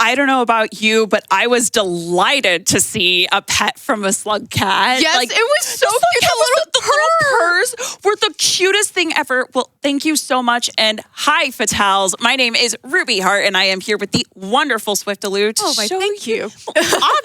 I don't know about you, but I was delighted to see a pet from a slug cat. Yes, it was so cute. The little purrs were the cutest thing ever. Well, thank you so much. And hi, Fatals. My name is Ruby Hart, and I am here with the wonderful Swiftaloo to show thank you.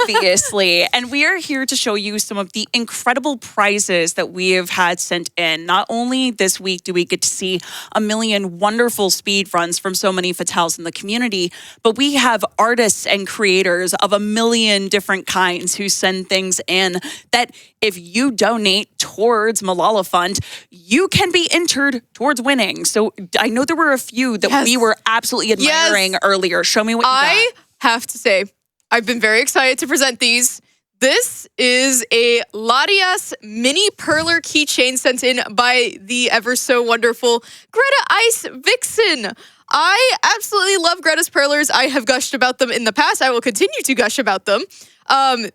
Obviously. And we are here to show you some of the incredible prizes that we have had sent in. Not only this week do we get to see a million wonderful speed runs from so many Fatals in the community, but we have artists and creators of a million different kinds who send things in that if you donate towards Malala Fund, you can be entered towards winning. So I know there were a few that we were absolutely admiring earlier. Show me what you got. I have to say, I've been very excited to present these. This is a Latias mini perler keychain sent in by the ever so wonderful Greta Ice Vixen. I absolutely love Greta's perlers. I have gushed about them in the past. I will continue to gush about them.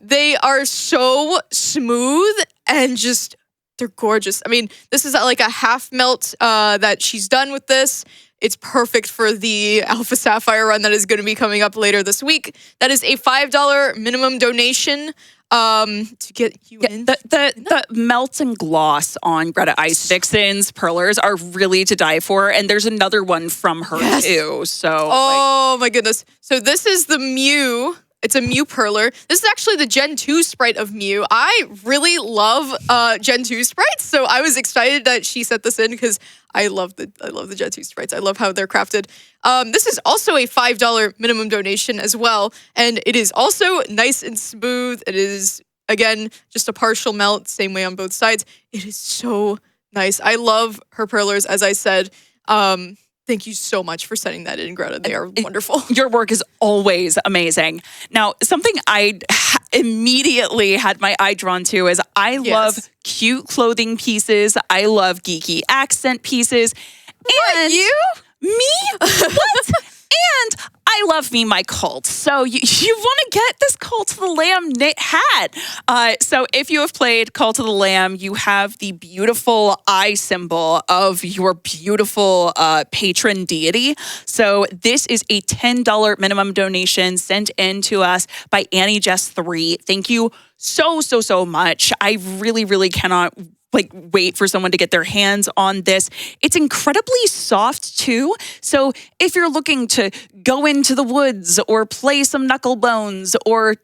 They are so smooth and just, they're gorgeous. I mean, this is like a half melt that she's done with this. It's perfect for the Alpha Sapphire run that is going to be coming up later this week. That is a $5 minimum donation to get you in. The melt and gloss on Greta Ice Vixen's perlers are really to die for, and there's another one from her too. So, my goodness. So this is the Mew. It's a Mew perler. This is actually the Gen 2 sprite of Mew. I really love Gen 2 sprites, so I was excited that she set this in because I love the Gen 2 sprites. I love how they're crafted. This is also a $5 minimum donation as well, and it is also nice and smooth. It is, again, just a partial melt, same way on both sides. It is so nice. I love her perlers, as I said. Thank you so much for sending that in, Greta. They are wonderful. Your work is always amazing. Now, something I immediately had my eye drawn to is I love cute clothing pieces. I love geeky accent pieces. And you? Me? What? And I love me my cult. So you want to get this Cult of the Lamb knit hat. So if you have played Cult of the Lamb, you have the beautiful eye symbol of your beautiful patron deity. So this is a $10 minimum donation sent in to us by Annie Jess 3. Thank you so much. I really cannot wait for someone to get their hands on this. It's incredibly soft too. So if you're looking to go into the woods or play some knuckle bones or,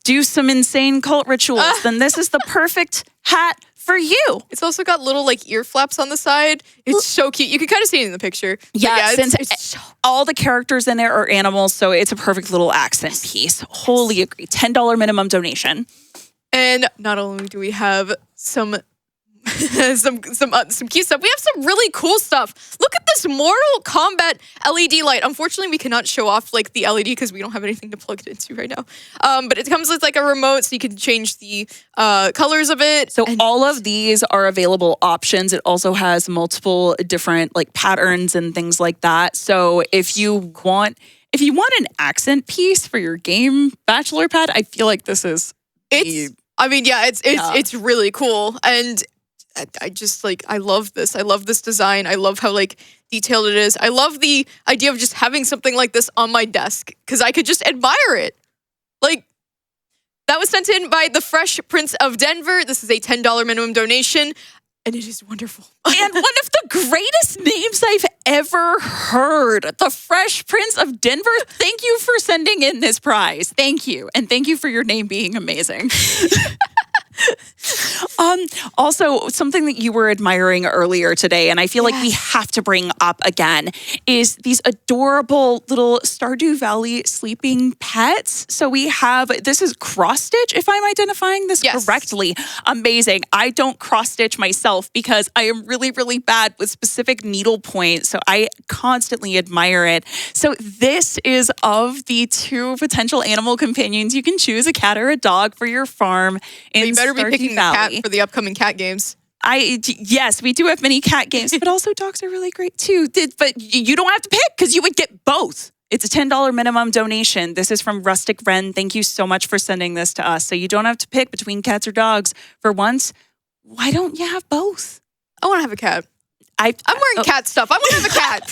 do some insane cult rituals, then this is the perfect hat for you. It's also got little ear flaps on the side. It's so cute. You can kind of see it in the picture. Yeah, since all the characters in there are animals, so it's a perfect little accent piece. Wholly agree. $10 minimum donation. And not only do we have some some cute stuff, we have some really cool stuff. Look at this Mortal Kombat LED light. Unfortunately, we cannot show off the LED because we don't have anything to plug it into right now. But it comes with a remote, so you can change the colors of it. So all of these are available options. It also has multiple different patterns and things like that. So if you want an accent piece for your game Bachelor pad, I feel like this is. It's really cool, and I just I love this. I love this design. I love how detailed it is. I love the idea of just having something like this on my desk because I could just admire it. That was sent in by the Fresh Prince of Denver. This is a $10 minimum donation. And it is wonderful. And one of the greatest names I've ever heard. The Fresh Prince of Denver. Thank you for sending in this prize. Thank you. And thank you for your name being amazing. Also, something that you were admiring earlier today, and I feel like we have to bring up again, is these adorable little Stardew Valley sleeping pets. So we have, this is cross stitch, if I'm identifying this correctly. Amazing. I don't cross stitch myself because I am really bad with specific needle points. So I constantly admire it. So this is of the 2 potential animal companions. You can choose a cat or a dog for your farm in better be picking the cat for the upcoming cat games. Yes, we do have many cat games, but also dogs are really great too. But you don't have to pick because you would get both. It's a $10 minimum donation. This is from Rustic Wren. Thank you so much for sending this to us. So you don't have to pick between cats or dogs. For once, why don't you have both? I want to have a cat. I'm wearing cat stuff. I want to have a cat.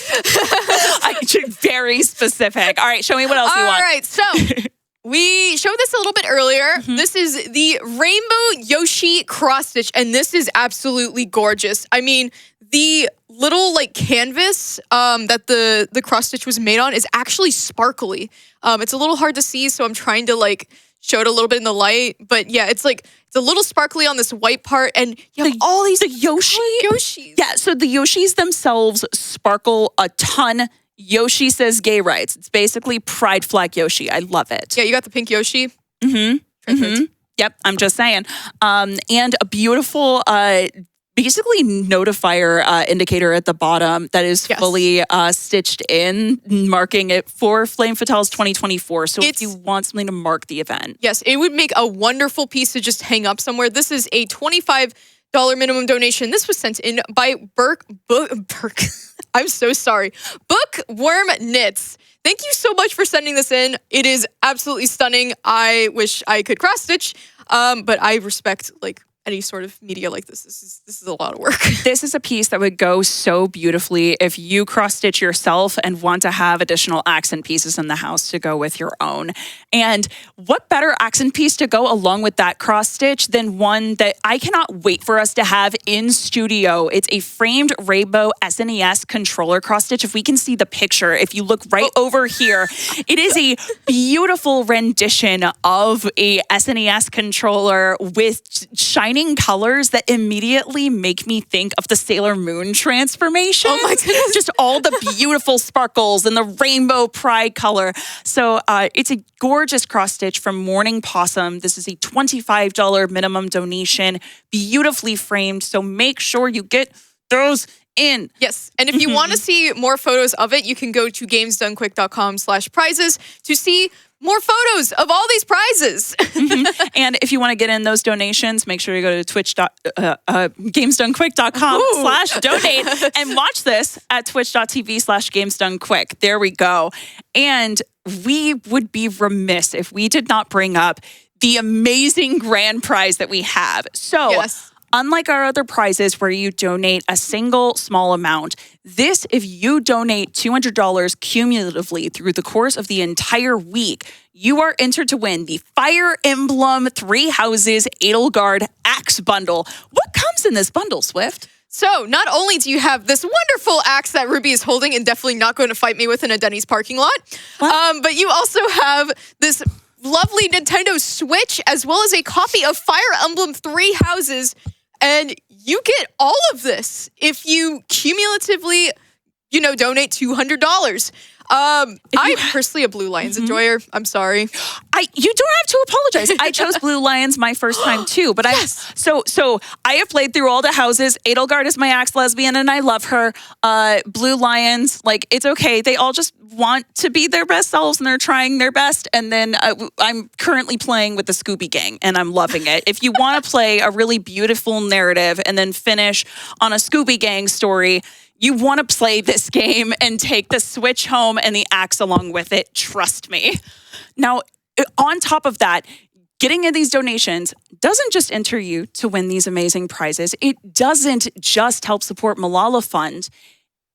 Very specific. All right, show me what else you want. All right, so we showed this a little bit earlier. This is the Rainbow Yoshi cross stitch, and this is absolutely gorgeous. I mean, the little like canvas that the cross stitch was made on is actually sparkly. It's a little hard to see, so I'm trying to like show it a little bit in the light. But yeah, it's a little sparkly on this white part, and you have all these Yoshis. Yeah, so the Yoshis themselves sparkle a ton. Yoshi says gay rights. It's basically pride flag Yoshi. I love it. Yeah, you got the pink Yoshi. Yep, I'm just saying. And a beautiful basically notifier indicator at the bottom that is fully stitched in, marking it for Flame Fatales 2024. So if you want something to mark the event. Yes, it would make a wonderful piece to just hang up somewhere. This is a $25 minimum donation. This was sent in by Burke. I'm so sorry. Bookworm Knits. Thank you so much for sending this in. It is absolutely stunning. I wish I could cross stitch, but I respect like any sort of media like this. This is a lot of work. This is a piece that would go so beautifully if you cross stitch yourself and want to have additional accent pieces in the house to go with your own. And what better accent piece to go along with that cross stitch than one that I cannot wait for us to have in studio. It's a framed Rainbow SNES controller cross stitch. If we can see the picture, if you look right over here, it is a beautiful rendition of a SNES controller with shining colors that immediately make me think of the Sailor Moon transformation. Oh my goodness. Just all the beautiful sparkles and the rainbow pride color. So it's a gorgeous cross stitch from Morning Possum. This is a $25 minimum donation, beautifully framed. So make sure you get those in. Yes. And if you want to see more photos of it, you can go to gamesdonequick.com/prizes to see more photos of all these prizes. And if you want to get in those donations, make sure you go to gamesdonequick.com/donate and watch this at twitch.tv/gamesdonequick. There we go. And we would be remiss if we did not bring up the amazing grand prize that we have. So unlike our other prizes where you donate a single small amount, this, if you donate $200 cumulatively through the course of the entire week, you are entered to win the Fire Emblem Three Houses Edelgard Axe Bundle. What comes in this bundle, Swift? So not only do you have this wonderful axe that Ruby is holding and definitely not going to fight me with in a Denny's parking lot, but you also have this lovely Nintendo Switch as well as a copy of Fire Emblem Three Houses. And you get all of this if you cumulatively, donate $200. I'm personally a Blue Lions enjoyer. I'm sorry. You don't have to apologize. I chose Blue Lions my first time too, but so I have played through all the houses. Edelgard is my axe lesbian and I love her. Blue Lions, like, it's okay. They all just want to be their best selves and they're trying their best. And then I'm currently playing with the Scooby Gang and I'm loving it. If you want to play a really beautiful narrative and then finish on a Scooby Gang story, you want to play this game and take the Switch home and the axe along with it. Trust me. Now, on top of that, getting in these donations doesn't just enter you to win these amazing prizes. It doesn't just help support Malala Fund.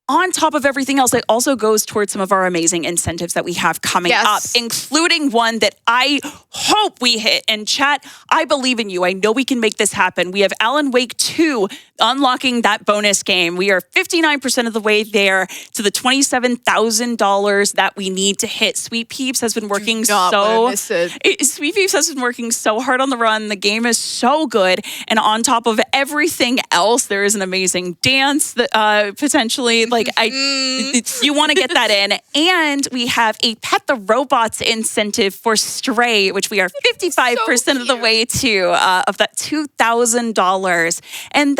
On top of everything else, it also goes towards some of our amazing incentives that we have coming up, including one that I hope we hit. And chat, I believe in you. I know we can make this happen. We have Alan Wake 2 unlocking that bonus game. We are 59% of the way there to the $27,000 that we need to hit. Sweet Peeps has been working Sweet Peeps has been working so hard on the run. The game is so good. And on top of everything else, there is an amazing dance that potentially you want to get that in. And we have a Pet the Robots incentive for Stray, which we are 55% of the way to of that $2,000. And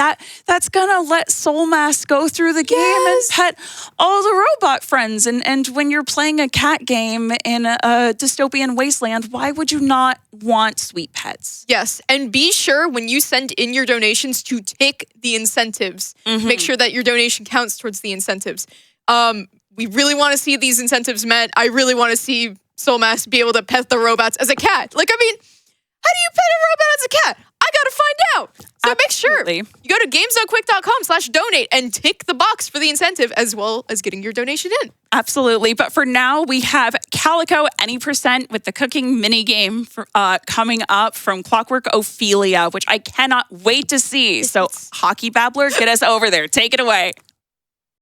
that's gonna let Soulmass go through the game and pet all the robot friends. And when you're playing a cat game in a dystopian wasteland, why would you not want sweet pets? Yes, and be sure when you send in your donations to tick the incentives. Make sure that your donation counts towards the incentives. We really want to see these incentives met. I really want to see Soulmass be able to pet the robots as a cat. Like, I mean, how do you pet a robot as a cat? I got to find out. So make sure Absolutely. you go to gamesdonequick.com/donate and tick the box for the incentive as well as getting your donation in. Absolutely. But for now, we have Calico Any Percent with the cooking mini game coming up from Clockwork Ophelia, which I cannot wait to see. So, Hockey Babbler, get us over there. Take it away.